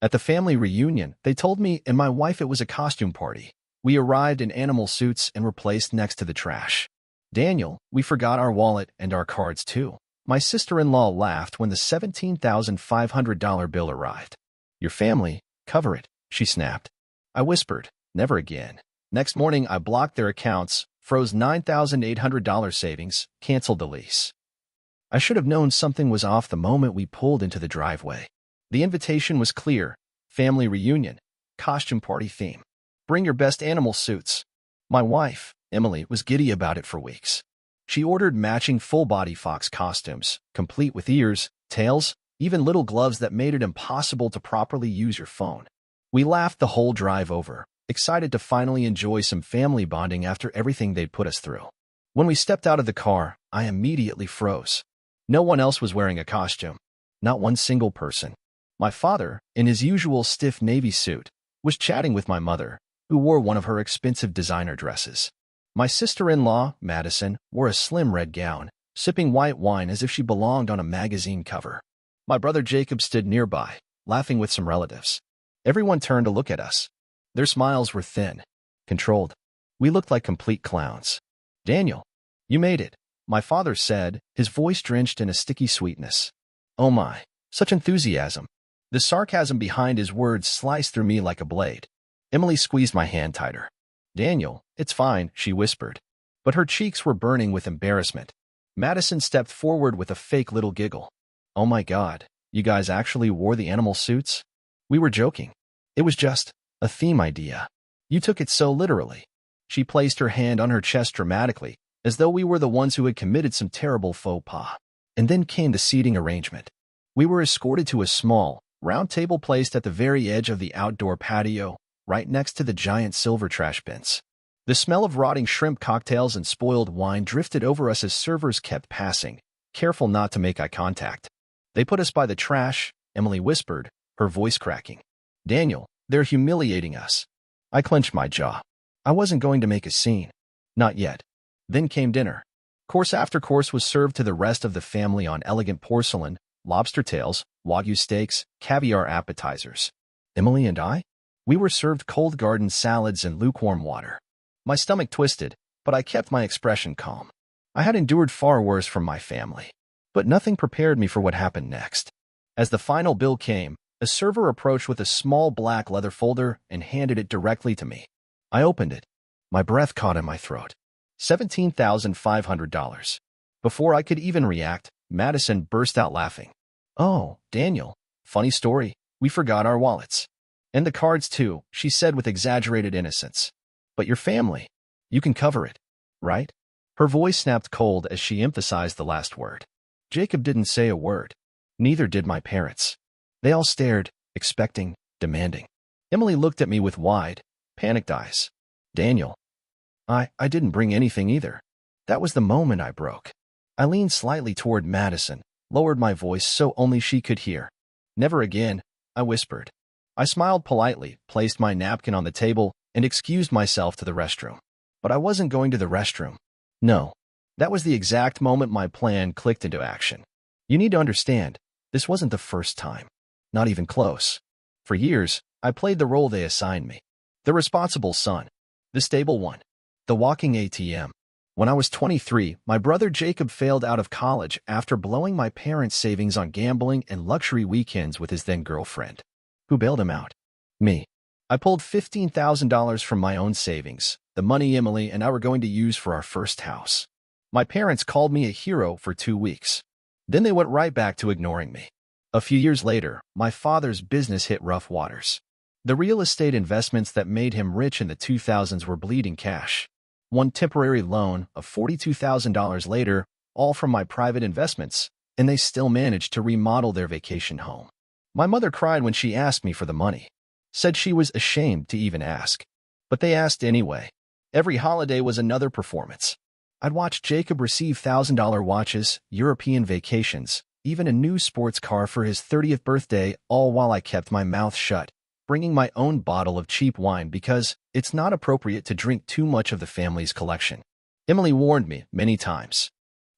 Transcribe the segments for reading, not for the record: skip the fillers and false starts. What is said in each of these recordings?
At the family reunion, they told me and my wife it was a costume party. We arrived in animal suits and were placed next to the trash. Daniel, we forgot our wallet and our cards too. My sister-in-law laughed when the $17,500 bill arrived. Your family, cover it, she snapped. I whispered, never again. Next morning, I blocked their accounts, froze $9,800 savings, canceled the lease. I should have known something was off the moment we pulled into the driveway. The invitation was clear: family reunion, costume party theme. Bring your best animal suits. My wife, Emily, was giddy about it for weeks. She ordered matching full-body fox costumes, complete with ears, tails, even little gloves that made it impossible to properly use your phone. We laughed the whole drive over, excited to finally enjoy some family bonding after everything they'd put us through. When we stepped out of the car, I immediately froze. No one else was wearing a costume. Not one single person. My father, in his usual stiff navy suit, was chatting with my mother, who wore one of her expensive designer dresses. My sister-in-law, Madison, wore a slim red gown, sipping white wine as if she belonged on a magazine cover. My brother Jacob stood nearby, laughing with some relatives. Everyone turned to look at us. Their smiles were thin, controlled. We looked like complete clowns. Daniel, you made it, my father said, his voice drenched in a sticky sweetness. Oh my, such enthusiasm. The sarcasm behind his words sliced through me like a blade. Emily squeezed my hand tighter. Daniel, it's fine, she whispered. But her cheeks were burning with embarrassment. Madison stepped forward with a fake little giggle. Oh my God, you guys actually wore the animal suits? We were joking. It was just a theme idea. You took it so literally. She placed her hand on her chest dramatically, as though we were the ones who had committed some terrible faux pas. And then came the seating arrangement. We were escorted to a small, round table placed at the very edge of the outdoor patio, right next to the giant silver trash bins. The smell of rotting shrimp cocktails and spoiled wine drifted over us as servers kept passing, careful not to make eye contact. They put us by the trash, Emily whispered, her voice cracking. Daniel, they're humiliating us. I clenched my jaw. I wasn't going to make a scene. Not yet. Then came dinner. Course after course was served to the rest of the family on elegant porcelain, lobster tails, wagyu steaks, caviar appetizers. Emily and I? We were served cold garden salads and lukewarm water. My stomach twisted, but I kept my expression calm. I had endured far worse from my family. But nothing prepared me for what happened next. As the final bill came, a server approached with a small black leather folder and handed it directly to me. I opened it. My breath caught in my throat. $17,500. Before I could even react, Madison burst out laughing. Oh, Daniel, funny story. We forgot our wallets. And the cards too, she said with exaggerated innocence. But your family, you can cover it, right? Her voice snapped cold as she emphasized the last word. Jacob didn't say a word. Neither did my parents. They all stared, expecting, demanding. Emily looked at me with wide, panicked eyes. Daniel, I didn't bring anything either. That was the moment I broke. I leaned slightly toward Madison, lowered my voice so only she could hear. Never again, I whispered. I smiled politely, placed my napkin on the table, and excused myself to the restroom. But I wasn't going to the restroom. No. That was the exact moment my plan clicked into action. You need to understand, this wasn't the first time. Not even close. For years, I played the role they assigned me. The responsible son. The stable one. The walking ATM. When I was 23, my brother Jacob failed out of college after blowing my parents' savings on gambling and luxury weekends with his then-girlfriend. Who bailed him out? Me. I pulled $15,000 from my own savings, the money Emily and I were going to use for our first house. My parents called me a hero for 2 weeks. Then they went right back to ignoring me. A few years later, my father's business hit rough waters. The real estate investments that made him rich in the 2000s were bleeding cash. One temporary loan of $42,000 later, all from my private investments, and they still managed to remodel their vacation home. My mother cried when she asked me for the money. Said she was ashamed to even ask. But they asked anyway. Every holiday was another performance. I'd watch Jacob receive $1,000 watches, European vacations, even a new sports car for his 30th birthday, all while I kept my mouth shut, bringing my own bottle of cheap wine because it's not appropriate to drink too much of the family's collection. Emily warned me many times.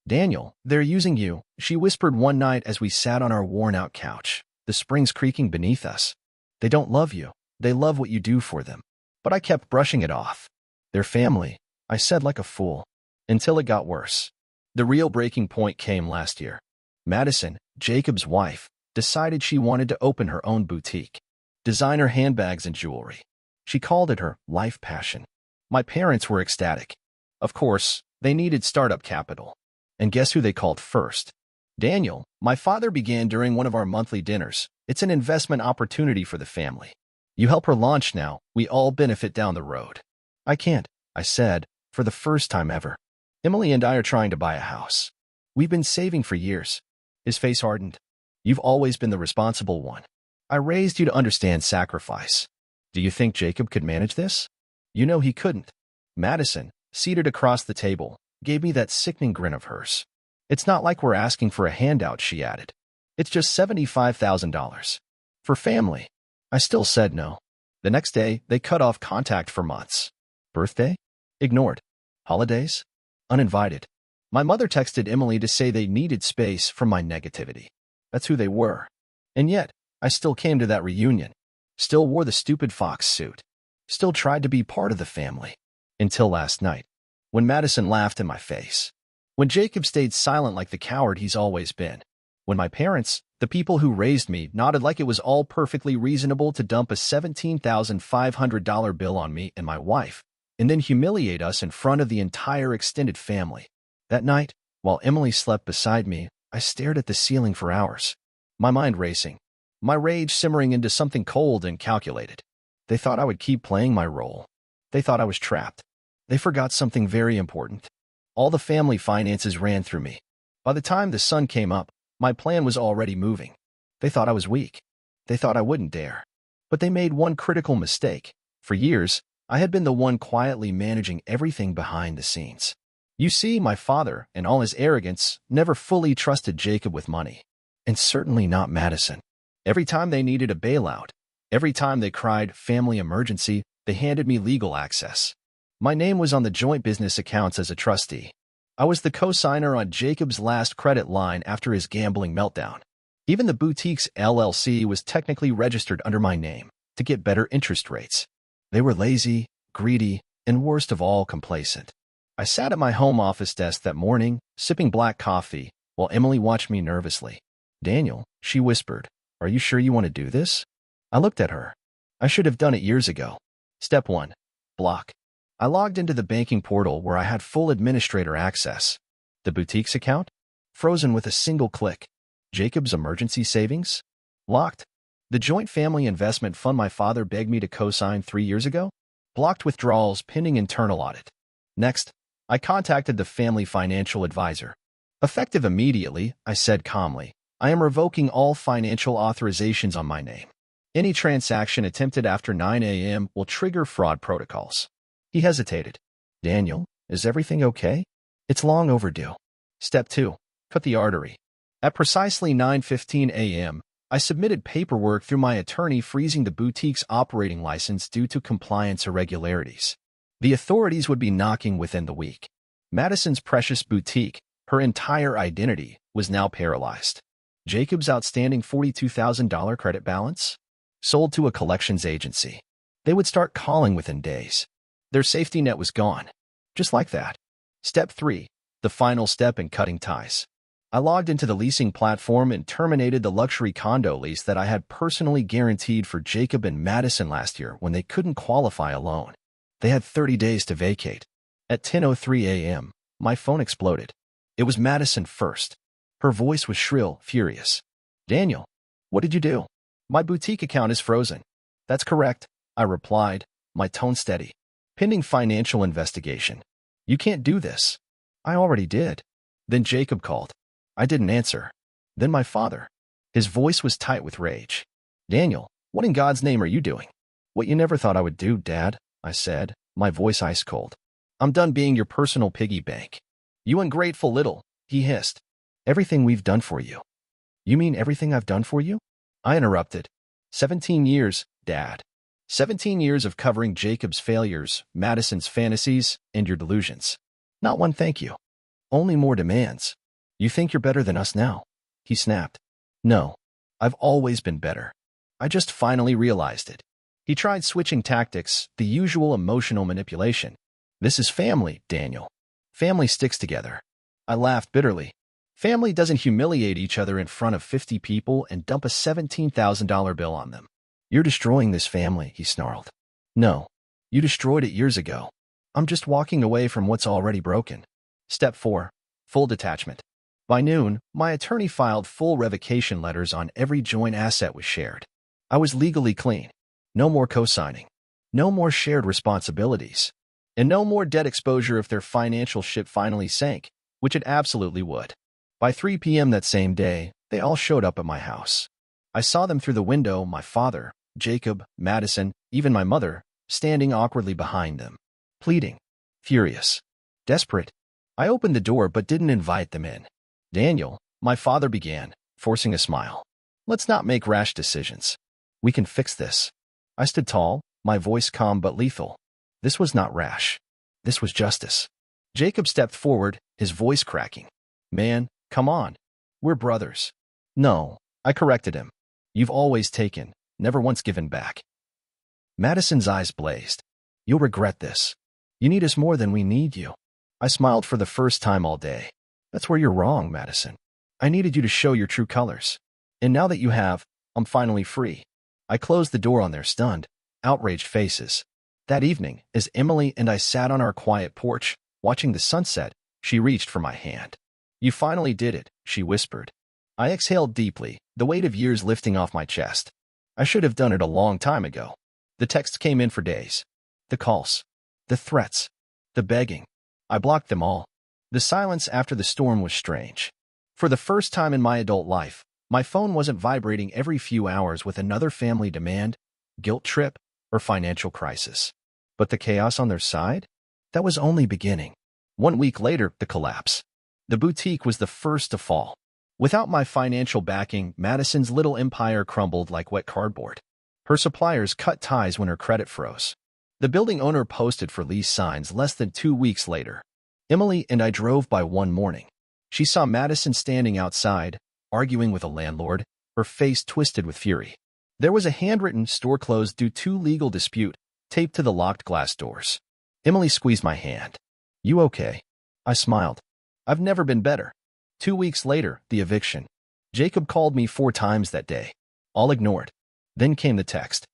Daniel, they're using you, she whispered one night as we sat on our worn-out couch, the springs creaking beneath us. They don't love you. They love what you do for them. But I kept brushing it off. Their family, I said like a fool. Until it got worse. The real breaking point came last year. Madison, Jacob's wife, decided she wanted to open her own boutique. Designer handbags and jewelry. She called it her life passion. My parents were ecstatic. Of course, they needed startup capital. And guess who they called first? Daniel. My father began during one of our monthly dinners. It's an investment opportunity for the family. You help her launch now, we all benefit down the road. I can't, I said, for the first time ever. Emily and I are trying to buy a house. We've been saving for years. His face hardened. You've always been the responsible one. I raised you to understand sacrifice. Do you think Jacob could manage this? You know he couldn't. Madison, seated across the table, gave me that sickening grin of hers. It's not like we're asking for a handout, she added. It's just $75,000. For family. I still said no. The next day, they cut off contact for months. Birthday? Ignored. Holidays? Uninvited. My mother texted Emily to say they needed space from my negativity. That's who they were. And yet, I still came to that reunion. Still wore the stupid fox suit. Still tried to be part of the family. Until last night, when Madison laughed in my face. When Jacob stayed silent like the coward he's always been. When my parents, the people who raised me, nodded like it was all perfectly reasonable to dump a $17,500 bill on me and my wife, and then humiliate us in front of the entire extended family. That night, while Emily slept beside me, I stared at the ceiling for hours, my mind racing, my rage simmering into something cold and calculated. They thought I would keep playing my role. They thought I was trapped. They forgot something very important. All the family finances ran through me. By the time the sun came up, my plan was already moving. They thought I was weak. They thought I wouldn't dare. But they made one critical mistake. For years, I had been the one quietly managing everything behind the scenes. You see, my father, in all his arrogance, never fully trusted Jacob with money. And certainly not Madison. Every time they needed a bailout, every time they cried family emergency, they handed me legal access. My name was on the joint business accounts as a trustee. I was the co-signer on Jacob's last credit line after his gambling meltdown. Even the boutique's LLC was technically registered under my name to get better interest rates. They were lazy, greedy, and worst of all, complacent. I sat at my home office desk that morning, sipping black coffee, while Emily watched me nervously. Daniel, she whispered, are you sure you want to do this? I looked at her. I should have done it years ago. Step 1. Block. I logged into the banking portal where I had full administrator access. The boutique's account? Frozen with a single click. Jacob's emergency savings? Locked. The joint family investment fund my father begged me to co-sign 3 years ago? Blocked withdrawals pending internal audit. Next, I contacted the family financial advisor. Effective immediately, I said calmly, I am revoking all financial authorizations on my name. Any transaction attempted after 9 a.m. will trigger fraud protocols. He hesitated. Daniel, is everything okay? It's long overdue. Step 2. Cut the artery. At precisely 9:15 a.m., I submitted paperwork through my attorney freezing the boutique's operating license due to compliance irregularities. The authorities would be knocking within the week. Madison's precious boutique, her entire identity, was now paralyzed. Jacob's outstanding $42,000 credit balance? Sold to a collections agency. They would start calling within days. Their safety net was gone. Just like that. Step 3. The final step in cutting ties. I logged into the leasing platform and terminated the luxury condo lease that I had personally guaranteed for Jacob and Madison last year when they couldn't qualify a loan. They had 30 days to vacate. At 10:03 a.m., my phone exploded. It was Madison first. Her voice was shrill, furious. Daniel, what did you do? My boutique account is frozen. That's correct, I replied, my tone steady. Pending financial investigation. You can't do this. I already did. Then Jacob called. I didn't answer. Then my father. His voice was tight with rage. Daniel, what in God's name are you doing? What you never thought I would do, Dad, I said, my voice ice cold. I'm done being your personal piggy bank. You ungrateful little, he hissed. Everything we've done for you. You mean everything I've done for you? I interrupted. 17 years, Dad. 17 years of covering Jacob's failures, Madison's fantasies, and your delusions. Not one thank you. Only more demands. You think you're better than us now? He snapped. No. I've always been better. I just finally realized it. He tried switching tactics, the usual emotional manipulation. This is family, Daniel. Family sticks together. I laughed bitterly. Family doesn't humiliate each other in front of 50 people and dump a $17,000 bill on them. You're destroying this family, he snarled. No, you destroyed it years ago. I'm just walking away from what's already broken. Step 4. Full detachment. By noon, my attorney filed full revocation letters on every joint asset was shared. I was legally clean. No more co-signing. No more shared responsibilities. And no more debt exposure if their financial ship finally sank, which it absolutely would. By 3 p.m. that same day, they all showed up at my house. I saw them through the window, my father, Jacob, Madison, even my mother, standing awkwardly behind them. Pleading. Furious. Desperate. I opened the door but didn't invite them in. Daniel, my father began, forcing a smile. Let's not make rash decisions. We can fix this. I stood tall, my voice calm but lethal. This was not rash. This was justice. Jacob stepped forward, his voice cracking. Man, come on. We're brothers. No, I corrected him. You've always taken, never once given back. Madison's eyes blazed. You'll regret this. You need us more than we need you. I smiled for the first time all day. That's where you're wrong, Madison. I needed you to show your true colors. And now that you have, I'm finally free. I closed the door on their stunned, outraged faces. That evening, as Emily and I sat on our quiet porch, watching the sunset, she reached for my hand. You finally did it, she whispered. I exhaled deeply, the weight of years lifting off my chest. I should have done it a long time ago. The texts came in for days. The calls. The threats. The begging. I blocked them all. The silence after the storm was strange. For the first time in my adult life, my phone wasn't vibrating every few hours with another family demand, guilt trip, or financial crisis. But the chaos on their side? That was only beginning. 1 week later, the collapse. The boutique was the first to fall. Without my financial backing, Madison's little empire crumbled like wet cardboard. Her suppliers cut ties when her credit froze. The building owner posted for lease signs less than 2 weeks later. Emily and I drove by one morning. She saw Madison standing outside, arguing with a landlord, her face twisted with fury. There was a handwritten "store closed due to legal dispute" taped to the locked glass doors. Emily squeezed my hand. You okay? I smiled. I've never been better. 2 weeks later, the eviction. Jacob called me 4 times that day. All ignored. Then came the text.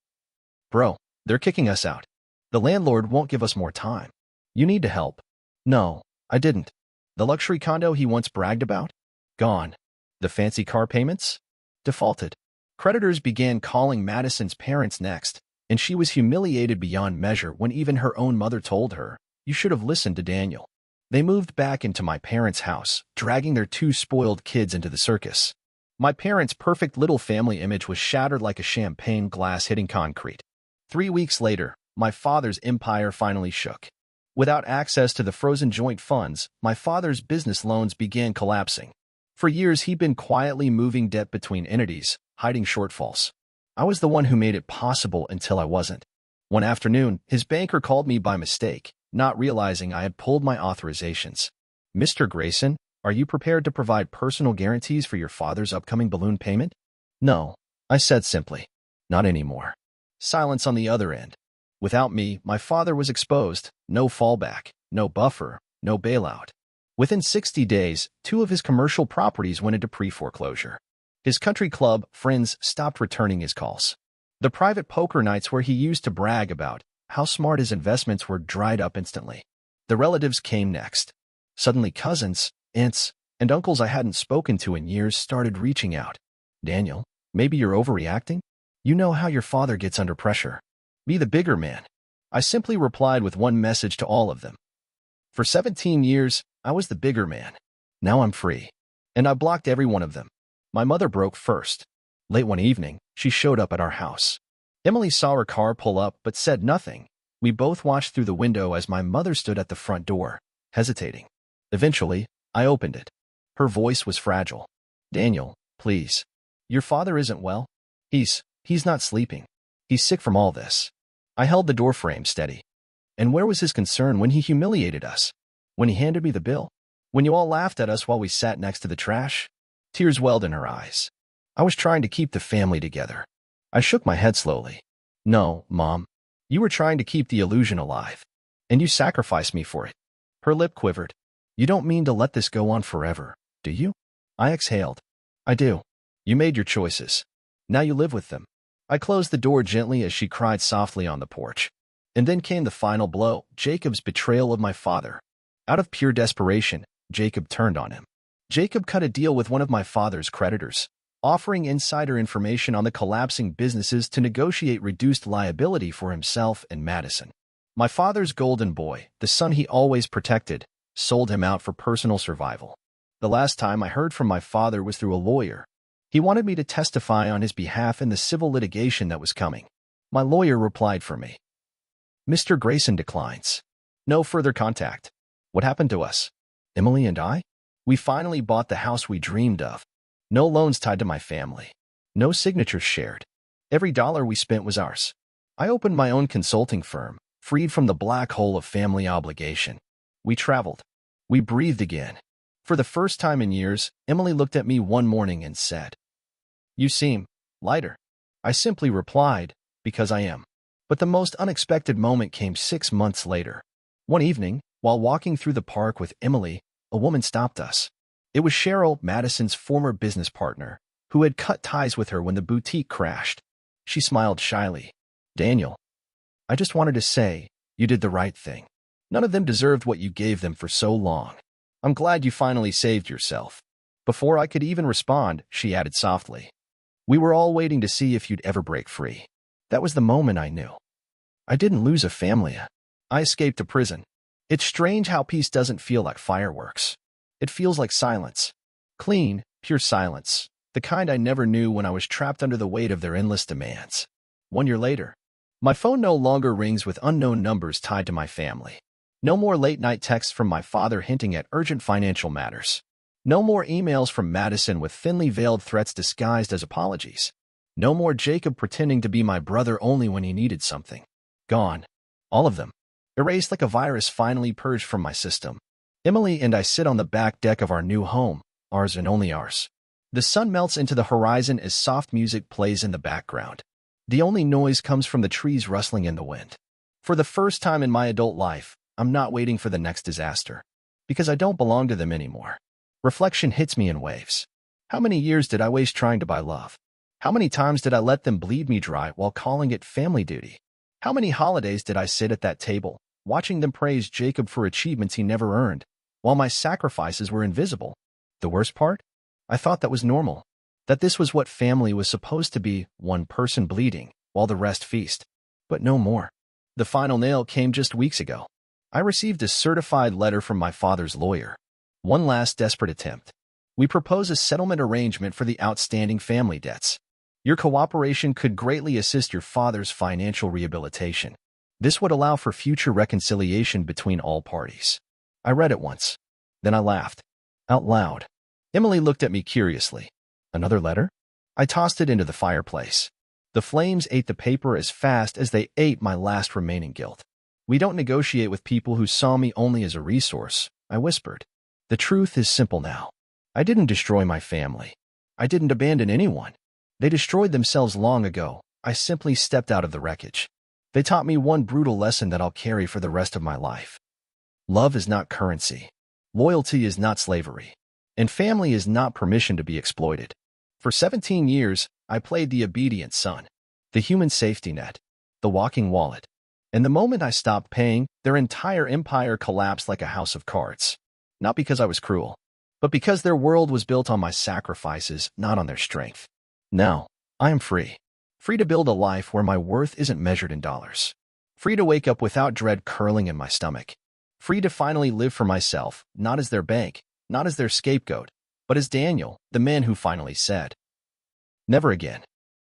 Bro, they're kicking us out. The landlord won't give us more time. You need to help. No, I didn't. The luxury condo he once bragged about? Gone. The fancy car payments? Defaulted. Creditors began calling Madison's parents next, and she was humiliated beyond measure when even her own mother told her, you should have listened to Daniel. They moved back into my parents' house, dragging their 2 spoiled kids into the circus. My parents' perfect little family image was shattered like a champagne glass hitting concrete. 3 weeks later, my father's empire finally shook. Without access to the frozen joint funds, my father's business loans began collapsing. For years, he'd been quietly moving debt between entities, hiding shortfalls. I was the one who made it possible until I wasn't. One afternoon, his banker called me by mistake, not realizing I had pulled my authorizations. Mr. Grayson, are you prepared to provide personal guarantees for your father's upcoming balloon payment? No, I said simply. Not anymore. Silence on the other end. Without me, my father was exposed, no fallback, no buffer, no bailout. Within 60 days, 2 of his commercial properties went into pre-foreclosure. His country club friends stopped returning his calls. The private poker nights where he used to brag about how smart his investments were dried up instantly. The relatives came next. Suddenly cousins, aunts, and uncles I hadn't spoken to in years started reaching out. Daniel, maybe you're overreacting? You know how your father gets under pressure. Be the bigger man. I simply replied with one message to all of them. For 17 years, I was the bigger man. Now I'm free. And I blocked every one of them. My mother broke first. Late one evening, she showed up at our house. Emily saw her car pull up but said nothing. We both watched through the window as my mother stood at the front door, hesitating. Eventually, I opened it. Her voice was fragile. Daniel, please. Your father isn't well. He's not sleeping. He's sick from all this. I held the door frame steady. And where was his concern when he humiliated us? When he handed me the bill? When you all laughed at us while we sat next to the trash? Tears welled in her eyes. I was trying to keep the family together. I shook my head slowly. No, Mom. You were trying to keep the illusion alive, and you sacrificed me for it. Her lip quivered. You don't mean to let this go on forever, do you? I exhaled. I do. You made your choices. Now you live with them. I closed the door gently as she cried softly on the porch. And then came the final blow, Jacob's betrayal of my father. Out of pure desperation, Jacob turned on him. Jacob cut a deal with one of my father's creditors, offering insider information on the collapsing businesses to negotiate reduced liability for himself and Madison. My father's golden boy, the son he always protected, sold him out for personal survival. The last time I heard from my father was through a lawyer. He wanted me to testify on his behalf in the civil litigation that was coming. My lawyer replied for me. Mr. Grayson declines. No further contact. What happened to us? Emily and I? We finally bought the house we dreamed of. No loans tied to my family. No signatures shared. Every dollar we spent was ours. I opened my own consulting firm, freed from the black hole of family obligation. We traveled. We breathed again. For the first time in years, Emily looked at me one morning and said, "You seem lighter." I simply replied, "Because I am." But the most unexpected moment came 6 months later. One evening, while walking through the park with Emily, a woman stopped us. It was Cheryl, Madison's former business partner, who had cut ties with her when the boutique crashed. She smiled shyly. "Daniel, I just wanted to say, you did the right thing. None of them deserved what you gave them for so long. I'm glad you finally saved yourself." Before I could even respond, she added softly, "We were all waiting to see if you'd ever break free." That was the moment I knew. I didn't lose a family. I escaped to prison. It's strange how peace doesn't feel like fireworks. It feels like silence. Clean, pure silence. The kind I never knew when I was trapped under the weight of their endless demands. 1 year later, my phone no longer rings with unknown numbers tied to my family. No more late-night texts from my father hinting at urgent financial matters. No more emails from Madison with thinly veiled threats disguised as apologies. No more Jacob pretending to be my brother only when he needed something. Gone. All of them. Erased like a virus finally purged from my system. Emily and I sit on the back deck of our new home, ours and only ours. The sun melts into the horizon as soft music plays in the background. The only noise comes from the trees rustling in the wind. For the first time in my adult life, I'm not waiting for the next disaster, because I don't belong to them anymore. Reflection hits me in waves. How many years did I waste trying to buy love? How many times did I let them bleed me dry while calling it family duty? How many holidays did I sit at that table, watching them praise Jacob for achievements he never earned, while my sacrifices were invisible? The worst part? I thought that was normal. That this was what family was supposed to be, one person bleeding, while the rest feast. But no more. The final nail came just weeks ago. I received a certified letter from my father's lawyer. One last desperate attempt. We propose a settlement arrangement for the outstanding family debts. Your cooperation could greatly assist your father's financial rehabilitation. This would allow for future reconciliation between all parties. I read it once. Then I laughed. Out loud. Emily looked at me curiously. Another letter? I tossed it into the fireplace. The flames ate the paper as fast as they ate my last remaining guilt. "We don't negotiate with people who saw me only as a resource," I whispered. "The truth is simple now. I didn't destroy my family. I didn't abandon anyone. They destroyed themselves long ago. I simply stepped out of the wreckage. They taught me one brutal lesson that I'll carry for the rest of my life. Love is not currency. Loyalty is not slavery. And family is not permission to be exploited." For 17 years, I played the obedient son, the human safety net, the walking wallet. And the moment I stopped paying, their entire empire collapsed like a house of cards. Not because I was cruel, but because their world was built on my sacrifices, not on their strength. Now, I am free. Free to build a life where my worth isn't measured in dollars. Free to wake up without dread curling in my stomach. Free to finally live for myself, not as their bank, not as their scapegoat, but as Daniel, the man who finally said, "Never again."